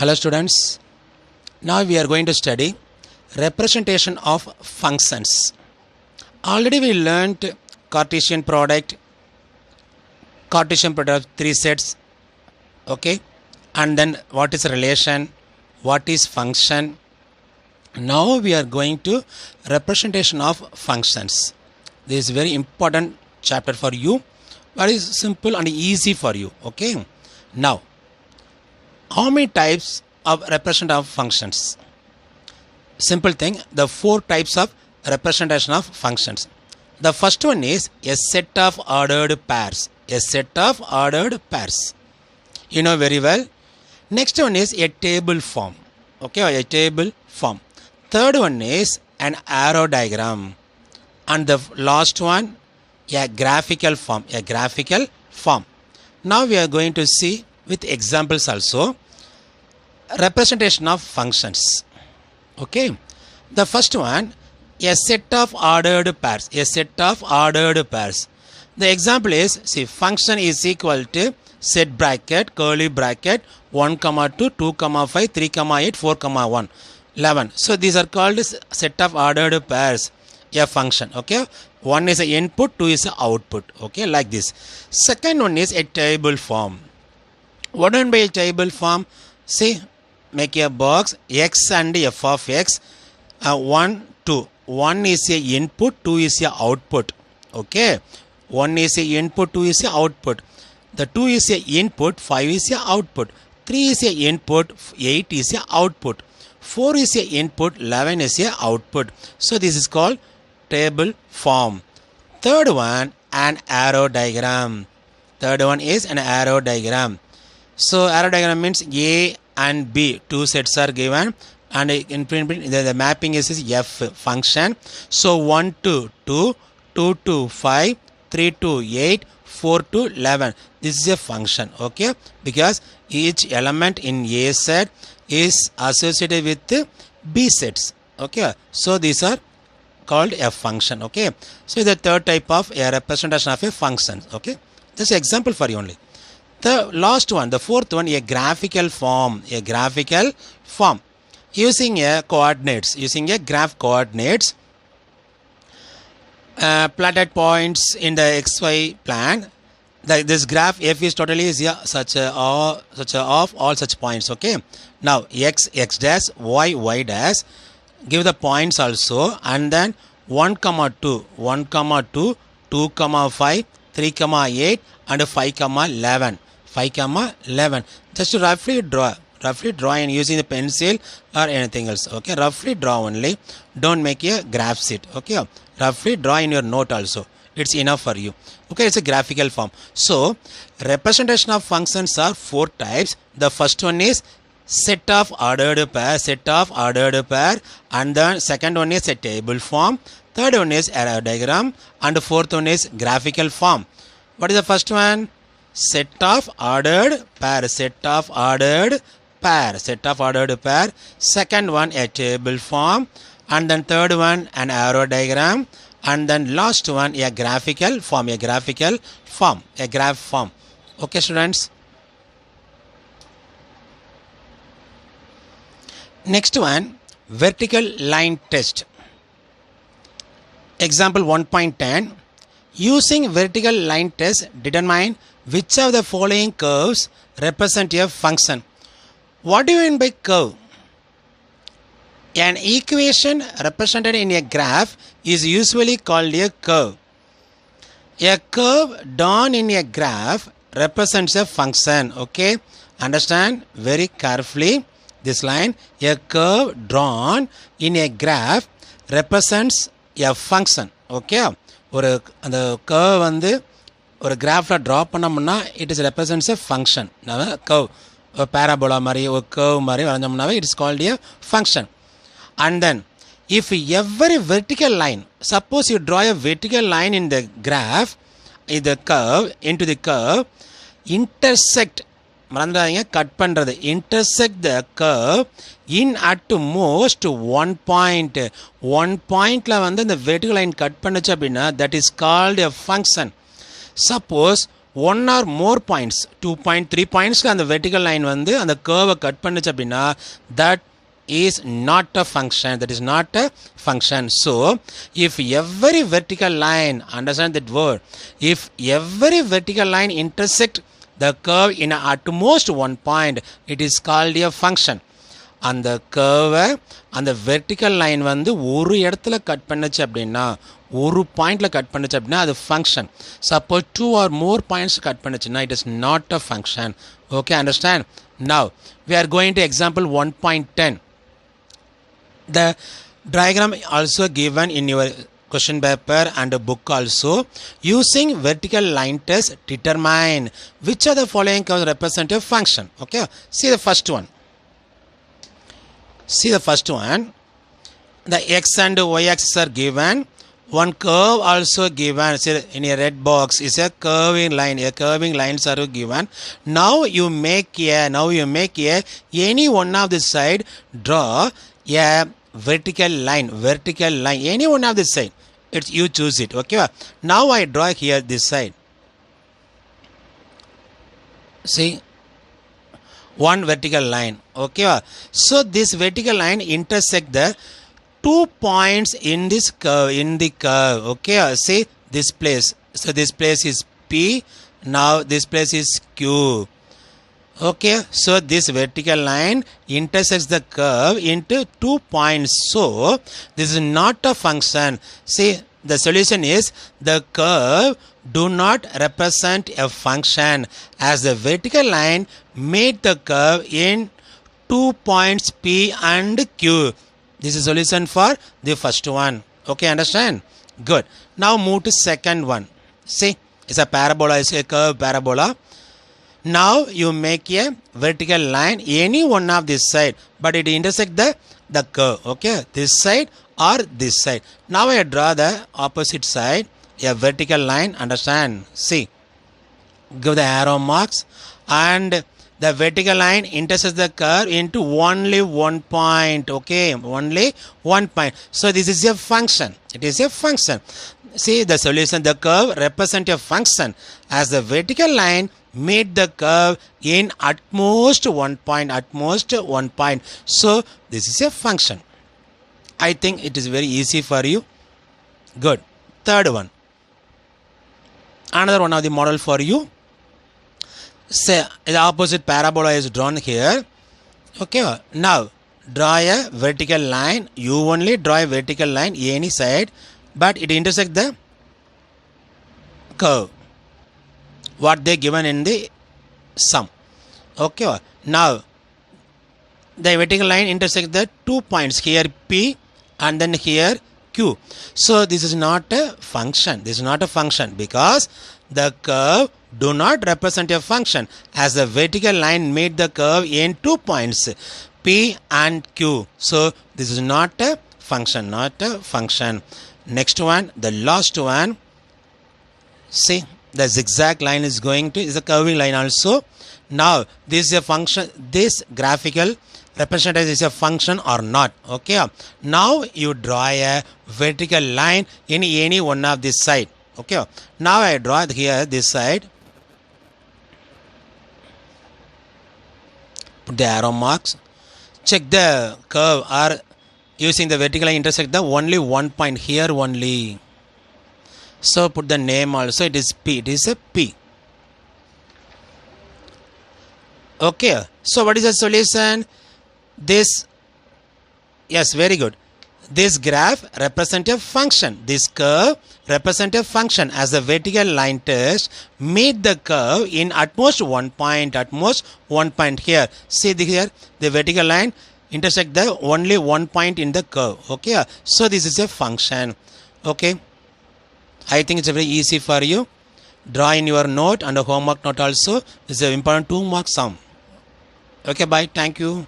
Hello students, now we are going to study representation of functions. Already we learnt Cartesian product of three sets, okay, and then what is relation, what is function. Now we are going to representation of functions. This is very important chapter for you, very simple and easy for you, okay. Now how many types of representation of functions? Simple thing, the four types of representation of functions. The first one is a set of ordered pairs. A set of ordered pairs. You know very well. Next one is a table form. Okay, a table form. Third one is an arrow diagram. And the last one, a graphical form. A graphical form. Now we are going to see with examples also representation of functions. Okay, the first one, a set of ordered pairs. A set of ordered pairs. The example is, see, function is equal to set bracket, curly bracket, 1, 2, 2, 5, 3, 8, 4, 1, 11. So these are called set of ordered pairs. A function. Okay, one is an input, two is an output. Okay, like this. Second one is a table form. What do you mean by a table form? See, make a box, x and f of x, 1, 2. 1 is a input, 2 is a output. Okay, 1 is a input, 2 is a output. The 2 is a input, 5 is a output. 3 is a input, 8 is a output. 4 is a input, 11 is a output. So this is called table form. Third one, an arrow diagram. Third one is an arrow diagram. So arrow diagram means A and B, two sets are given, and in the mapping is F function. So 1 to 2, 2 to 5, 3 to 8, 4 to 11. This is a function, okay, because each element in A set is associated with B sets, okay. So these are called a function, okay. So the third type of a representation of a function, okay. This is an example for you only. The last one, the fourth one, a graphical form. A graphical form. Using a coordinates. Using a graph coordinates. Plotted points in the XY plan. This graph F is totally is such a of all such points. Okay. Now x dash, y dash. Give the points also, and then 1, 2, 1, 2, 2, 5, 3, 8, and 5, 11. 5, 11. Just to roughly draw and using the pencil or anything else. Okay, roughly draw only. Don't make a graph sheet. Okay, roughly draw in your note also. It's enough for you. Okay, it's a graphical form. So, representation of functions are four types. The first one is set of ordered pair. Set of ordered pair. And the second one is a table form. Third one is arrow diagram. And the fourth one is graphical form. What is the first one? Set of ordered pair. Set of ordered pair. Set of ordered pair. Second one, a table form. And then third one, an arrow diagram. And then last one, a graphical form. A graphical form. A graph form. Okay, students. Next one, vertical line test. Example 1.10. Using vertical line test, determine which of the following curves represent a function. What do you mean by curve? An equation represented in a graph is usually called a curve. A curve drawn in a graph represents a function. Okay, understand very carefully this line. A curve drawn in a graph represents a function. Okay, ஒரு அந்த curve வந்து ஒரு கிராஃபில் draw பண்ணோம்னா it is represents a function. Curve ஒரு parabola மாதிரி ஒரு curve மாதிரி வரைஞ்சோம்னாவே it is called a function. And then if every vertical line, suppose you draw a vertical line in the graph, இது curve into the curve intersect, மறந்துடாதீங்க cut பண்ணுறது, intersect the curve in at most one point. One பாயிண்டில் வந்து இந்த vertical line cut பண்ணுச்சு அப்படின்னா that is called a function. Suppose one or more points 2.3 points அந்த vertical line வந்து அந்த curve கட் பண்ணுச்சு அப்படின்னா that is not a function. That is not a function. So if every vertical line, understand that word, if every vertical line intersect the curve in at most one point, it is called a function. அந்த curve அந்த vertical line வந்து ஒரு இடத்துல cut பண்ணுச்சு அப்படின்னா ஒரு பாயிண்ட்ல cut பண்ணுச்சு அப்படின்னா அது function. Suppose 2 or more points cut பண்ணுச்சுன்னா it is not a function. Okay, understand? Now we are going to example 1.10. The diagram also given in your question paper and book also. Using vertical line test, determine which of the following curves represent a function. Okay, see the first one. See the first one. The x and y axis are given. One curve also given. See in a red box is a curving line. A curving lines are given. Now you make any one of the side draw a vertical line. Any one of the side. It's you choose it. Okay. Now I draw here this side. See. One vertical line. Okay. So this vertical line intersect the 2 points in this curve, okay. See this place. So this place is P. Now this place is Q. Okay. So this vertical line intersects the curve into 2 points. So this is not a function. See the solution is the curve do not represent a function as the vertical line made the curve in 2 points P and Q. This is solution for the first one. Okay, understand? Good. Now move to second one. See, it's a parabola, it's a curved parabola. Now you make a vertical line any one of this side, but it intersect the curve. Okay, this side or this side. Now I draw the opposite side, a vertical line. Understand? See, give the arrow marks, and the vertical line intersects the curve into only one point. Okay, only one point. So this is a function. It is a function. See the solution. The curve represents a function as the vertical line made the curve in at most one point. At most one point. So this is a function. I think it is very easy for you. Good. Third one. Another one of the model for you. Say the opposite parabola is drawn here. Okay. Now draw a vertical line. You only draw a vertical line any side, but it intersects the curve what they given in the sum. Okay. Now the vertical line intersects the 2 points here P and then here Q. So this is not a function. This is not a function because the curve do not represent a function as the vertical line made the curve in 2 points P and Q. So this is not a function. Not a function. Next one, the last one. See, the zigzag line is going to is a curving line also. Now this is a function. This graphical representation is a function or not. Okay. Now you draw a vertical line in any one of this side. Okay. Now I draw here this side. Put the arrow marks. Check the curve or using the vertical line intersect the only one point here only. So put the name also. It is P. It is a P. Okay. So what is the solution? This, yes, very good. This graph represents a function. This curve represents a function as the vertical line test made the curve in at most one point. At most one point here. See here the vertical line intersect the only one point in the curve. Okay. So this is a function. Okay. I think it's very easy for you. Draw in your note and a homework note also. This is an important 2 mark sum. Okay. Bye. Thank you.